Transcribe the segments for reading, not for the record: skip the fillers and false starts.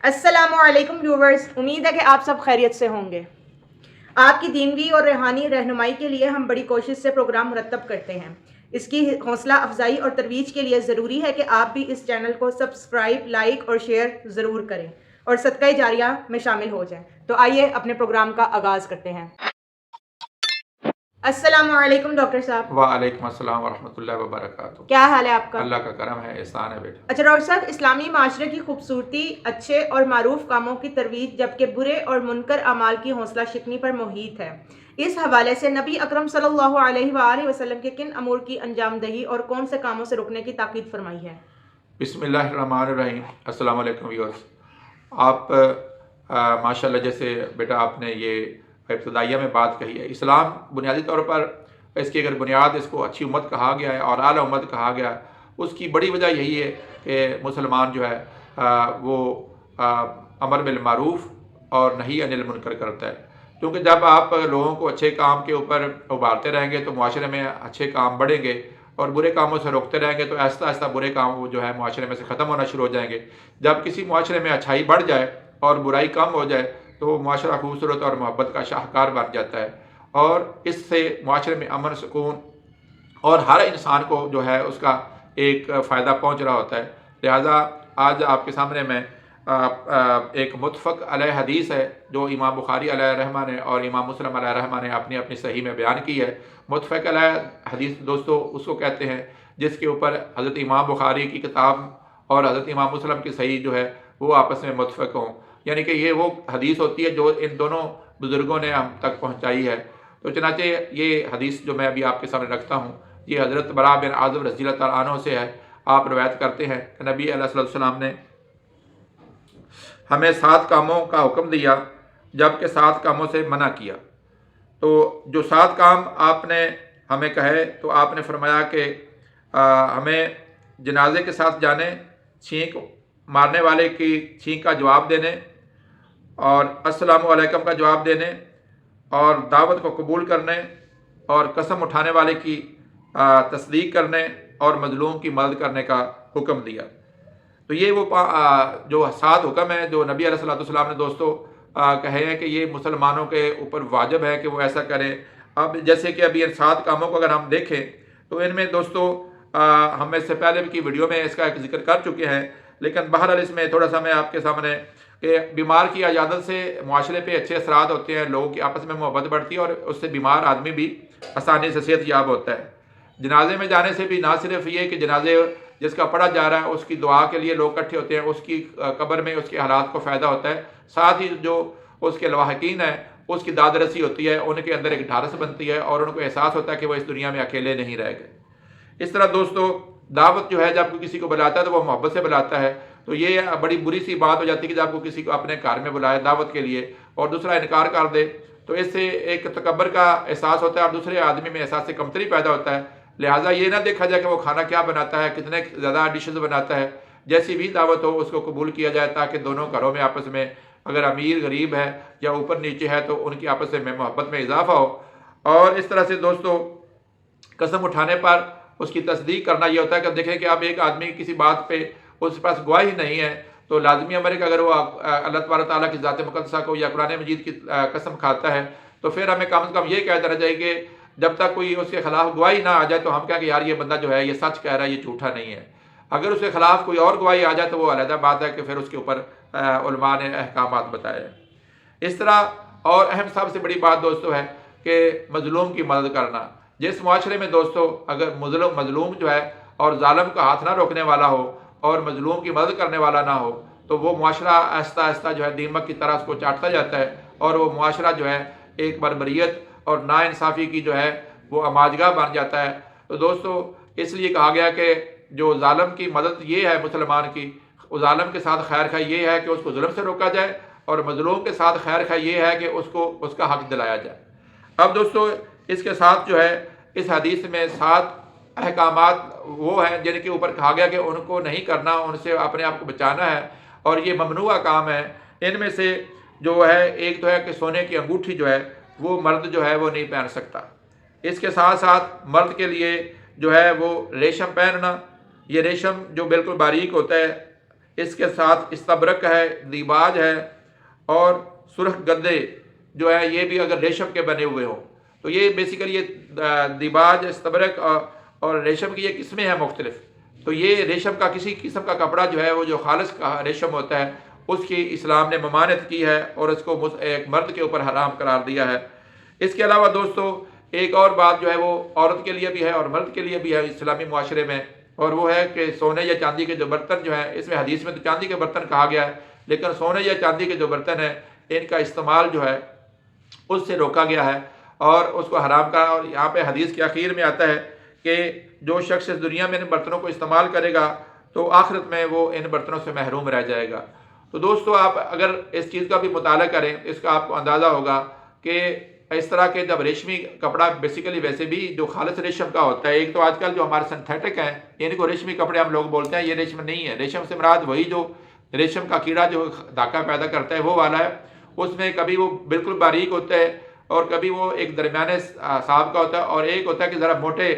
السلام علیکم ویورز، امید ہے کہ آپ سب خیریت سے ہوں گے۔ آپ کی دینوی اور روحانی رہنمائی کے لیے ہم بڑی کوشش سے پروگرام مرتب کرتے ہیں۔ اس کی حوصلہ افزائی اور ترویج کے لیے ضروری ہے کہ آپ بھی اس چینل کو سبسکرائب، لائک اور شیئر ضرور کریں اور صدقہ جاریہ میں شامل ہو جائیں۔ تو آئیے اپنے پروگرام کا آغاز کرتے ہیں۔ السلام علیکم ڈاکٹر صاحب۔ وعلیکم السلام ورحمۃ اللہ وبرکاتہ۔ کیا حال ہے آپ کا؟ اللہ کا کرم ہے، احسان ہے بیٹا۔ اچھا ڈاکٹر صاحب، اسلامی معاشرے کی خوبصورتی اچھے اور معروف کاموں کی ترویج جبکہ برے اور منکر اعمال کی حوصلہ شکنی پر محیط ہے۔ اس حوالے سے نبی اکرم صلی اللہ علیہ وآلہ وسلم کے کن امور کی انجام دہی اور کون سے کاموں سے رکنے کی تاکید فرمائی ہے؟ بسم اللہ الرحمن الرحیم۔ السلام علیکم ویورز۔ آپ ماشاءاللہ جیسے بیٹا آپ نے یہ ابتدائیہ میں بات کہی ہے، اسلام بنیادی طور پر اس کی اگر بنیاد اس کو اچھی امت کہا گیا ہے اور اعلیٰ امت کہا گیا ہے، اس کی بڑی وجہ یہی ہے کہ مسلمان جو ہے وہ امر بالمعروف اور نہی عن المنکر کرتا ہے، کیونکہ جب آپ لوگوں کو اچھے کام کے اوپر ابھارتے رہیں گے تو معاشرے میں اچھے کام بڑھیں گے، اور برے کاموں سے روکتے رہیں گے تو آہستہ آہستہ برے کام جو ہے معاشرے میں سے ختم ہونا شروع ہو جائیں گے۔ جب کسی معاشرے میں اچھائی بڑھ جائے اور برائی کم ہو جائے تو وہ معاشرہ خوبصورت اور محبت کا شاہکار بن جاتا ہے، اور اس سے معاشرے میں امن، سکون اور ہر انسان کو جو ہے اس کا ایک فائدہ پہنچ رہا ہوتا ہے۔ لہٰذا آج آپ کے سامنے میں ایک متفق علیہ حدیث ہے جو امام بخاری علیہ رحمہ نے اور امام مسلم علیہ رحمہ نے اپنی اپنی صحیح میں بیان کی ہے۔ متفق علیہ حدیث دوستو اس کو کہتے ہیں جس کے اوپر حضرت امام بخاری کی کتاب اور حضرت امام مسلم کی صحیح جو ہے وہ آپس میں متفق ہوں، یعنی کہ یہ وہ حدیث ہوتی ہے جو ان دونوں بزرگوں نے ہم تک پہنچائی ہے۔ تو چنانچہ یہ حدیث جو میں ابھی آپ کے سامنے رکھتا ہوں یہ حضرت براء بن عازب رضی اللہ تعالیٰ عنہ سے ہے۔ آپ روایت کرتے ہیں کہ نبی علیہ السلام نے ہمیں 7 کاموں کا حکم دیا جبکہ 7 کاموں سے منع کیا۔ تو جو 7 کام آپ نے ہمیں کہے تو آپ نے فرمایا کہ ہمیں جنازے کے ساتھ جانے، چھینک مارنے والے کی چھینک کا جواب دینے اور السلام علیکم کا جواب دینے اور دعوت کو قبول کرنے اور قسم اٹھانے والے کی تصدیق کرنے اور مظلوم کی مدد کرنے کا حکم دیا۔ تو یہ وہ جو 7 حکم ہیں جو نبی علیہ السلام نے دوستو کہے ہیں کہ یہ مسلمانوں کے اوپر واجب ہے کہ وہ ایسا کریں۔ اب جیسے کہ ابھی ان 7 کاموں کو اگر ہم دیکھیں تو ان میں دوستو ہم اس سے پہلے کی ویڈیو میں اس کا ایک ذکر کر چکے ہیں، لیکن بہرحال اس میں تھوڑا سا میں آپ کے سامنے کہ بیمار کی عیادت سے معاشرے پہ اچھے اثرات ہوتے ہیں، لوگوں کی آپس میں محبت بڑھتی ہے اور اس سے بیمار آدمی بھی آسانی سے صحت یاب ہوتا ہے۔ جنازے میں جانے سے بھی نہ صرف یہ کہ جنازے جس کا پڑھا جا رہا ہے اس کی دعا کے لیے لوگ اکٹھے ہوتے ہیں، اس کی قبر میں اس کے حالات کو فائدہ ہوتا ہے، ساتھ ہی جو اس کے لواحقین ہیں اس کی داد رسی ہوتی ہے، ان کے اندر ایک ڈھارس بنتی ہے اور ان کو احساس ہوتا ہے کہ وہ اس دنیا میں اکیلے نہیں رہ گئے۔ اس طرح دوستو دعوت جو ہے جب کوئی کسی کو بلاتا ہے تو وہ محبت سے بلاتا ہے، تو یہ بڑی بری سی بات ہو جاتی ہے کہ جب کوئی کسی کو اپنے گھر میں بلائے دعوت کے لیے اور دوسرا انکار کر دے تو اس سے ایک تکبر کا احساس ہوتا ہے اور دوسرے آدمی میں احساس کمتری پیدا ہوتا ہے۔ لہٰذا یہ نہ دیکھا جائے کہ وہ کھانا کیا بناتا ہے، کتنے زیادہ ڈشز بناتا ہے، جیسی بھی دعوت ہو اس کو قبول کیا جائے تاکہ دونوں گھروں میں آپس میں اگر امیر غریب ہے یا اوپر نیچے ہے تو ان کی آپس میں محبت میں اضافہ ہو۔ اور اس طرح سے دوستو قسم اٹھانے پر اس کی تصدیق کرنا یہ ہوتا ہے کہ دیکھیں کہ اب ایک آدمی کسی بات پہ اس کے پاس گواہی نہیں ہے تو لازمی امر ہے کہ اگر وہ اللہ تبارک تعالیٰ کی ذات مقدسہ کو یا قرآن مجید کی قسم کھاتا ہے تو پھر ہمیں کم از کم یہ کہہ دینا چاہیے کہ جب تک کوئی اس کے خلاف گواہی نہ آ جائے تو ہم کہیں کہ یار یہ بندہ جو ہے یہ سچ کہہ رہا ہے، یہ جھوٹا نہیں ہے۔ اگر اس کے خلاف کوئی اور گواہی آ جائے تو وہ علیحدہ بات ہے کہ پھر اس کے اوپر علماء نے احکامات بتائے ہیں۔ اس طرح اور اہم سب سے بڑی بات دوستو ہے کہ مظلوم کی مدد کرنا۔ جس معاشرے میں دوستو اگر مظلوم جو ہے اور ظالم کا ہاتھ نہ روکنے والا ہو اور مظلوم کی مدد کرنے والا نہ ہو تو وہ معاشرہ آہستہ آہستہ جو ہے دیمک کی طرح اس کو چاٹتا جاتا ہے اور وہ معاشرہ جو ہے ایک بربریت اور ناانصافی کی جو ہے وہ اماجگاہ بن جاتا ہے۔ تو دوستو اس لیے کہا گیا کہ جو ظالم کی مدد یہ ہے مسلمان کی، ظالم کے ساتھ خیر خواہ یہ ہے کہ اس کو ظلم سے روکا جائے اور مظلوم کے ساتھ خیر خواہ یہ ہے کہ اس کو اس کا حق دلایا جائے۔ اب دوستو اس کے ساتھ جو ہے اس حدیث میں 7 احکامات وہ ہیں جن کے اوپر کہا گیا کہ ان کو نہیں کرنا، ان سے اپنے آپ کو بچانا ہے اور یہ ممنوع کام ہے۔ ان میں سے جو ہے ایک تو ہے کہ سونے کی انگوٹھی جو ہے وہ مرد جو ہے وہ نہیں پہن سکتا۔ اس کے ساتھ ساتھ مرد کے لیے جو ہے وہ ریشم پہننا، یہ ریشم جو بالکل باریک ہوتا ہے اس کے ساتھ استبرق ہے، دیباج ہے، اور سرخ گدے جو ہے یہ بھی اگر ریشم کے بنے ہوئے ہوں تو یہ بیسیکلی یہ دیباج، استبرق اور ریشم کی یہ قسمیں ہیں مختلف. تو یہ ریشم کا کسی قسم کا کپڑا جو ہے وہ جو خالص کا ریشم ہوتا ہے اس کی اسلام نے ممانعت کی ہے اور اس کو ایک مرد کے اوپر حرام قرار دیا ہے. اس کے علاوہ دوستو ایک اور بات جو ہے وہ عورت کے لیے بھی ہے اور مرد کے لیے بھی ہے اسلامی معاشرے میں، اور وہ ہے کہ سونے یا چاندی کے جو برتن جو ہیں، اس میں حدیث میں تو چاندی کے برتن کہا گیا ہے، لیکن سونے یا چاندی کے جو برتن ہیں ان کا استعمال جو ہے اس سے روکا گیا ہے اور اس کو حرام کہا. اور یہاں پہ حدیث کے اخیر میں آتا ہے کہ جو شخص اس دنیا میں ان برتنوں کو استعمال کرے گا تو آخرت میں وہ ان برتنوں سے محروم رہ جائے گا. تو دوستو آپ اگر اس چیز کا بھی مطالعہ کریں اس کا آپ کو اندازہ ہوگا کہ اس طرح کے جب ریشمی کپڑا بیسیکلی ویسے بھی جو خالص ریشم کا ہوتا ہے، ایک تو آج کل جو ہمارے سنتھیٹک ہیں ان کو ریشمی کپڑے ہم لوگ بولتے ہیں، یہ ریشم نہیں ہے. ریشم سے مراد وہی جو ریشم کا کیڑا جو دھاگہ پیدا کرتا ہے وہ والا ہے. اس میں کبھی وہ بالکل باریک ہوتا ہے اور کبھی وہ ایک درمیانے صاحب کا ہوتا ہے اور ایک ہوتا ہے کہ ذرا موٹے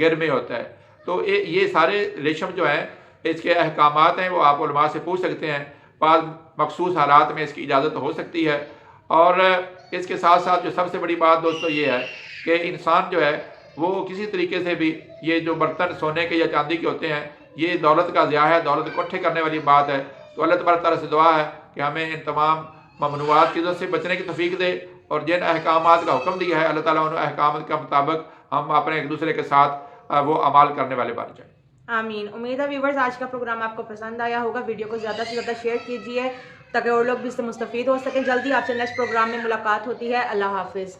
گر میں ہوتا ہے. تو یہ سارے ریشم جو ہیں اس کے احکامات ہیں وہ آپ علماء سے پوچھ سکتے ہیں. بعض مخصوص حالات میں اس کی اجازت ہو سکتی ہے. اور اس کے ساتھ ساتھ جو سب سے بڑی بات دوستو یہ ہے کہ انسان جو ہے وہ کسی طریقے سے بھی یہ جو برتن سونے کے یا چاندی کے ہوتے ہیں یہ دولت کا ضیاع ہے، دولت اکٹھے کرنے والی بات ہے. تو اللہ تبارک تعالیٰ سے دعا ہے کہ ہمیں ان تمام ممنوعات چیزوں سے بچنے کی توفیق دے اور جن احکامات کا حکم دیا ہے اللہ تعالیٰ ان احکامات کے مطابق ہم اپنے ایک دوسرے کے ساتھ وہ عمال کرنے والے بن جائیں. آمین. امید ہے ویورز آج کا پروگرام آپ کو پسند آیا ہوگا. ویڈیو کو زیادہ سے زیادہ شیئر کیجیے تاکہ اور لوگ بھی اس سے مستفید ہو سکیں. جلدی آپ سے نیکسٹ پروگرام میں ملاقات ہوتی ہے. اللہ حافظ.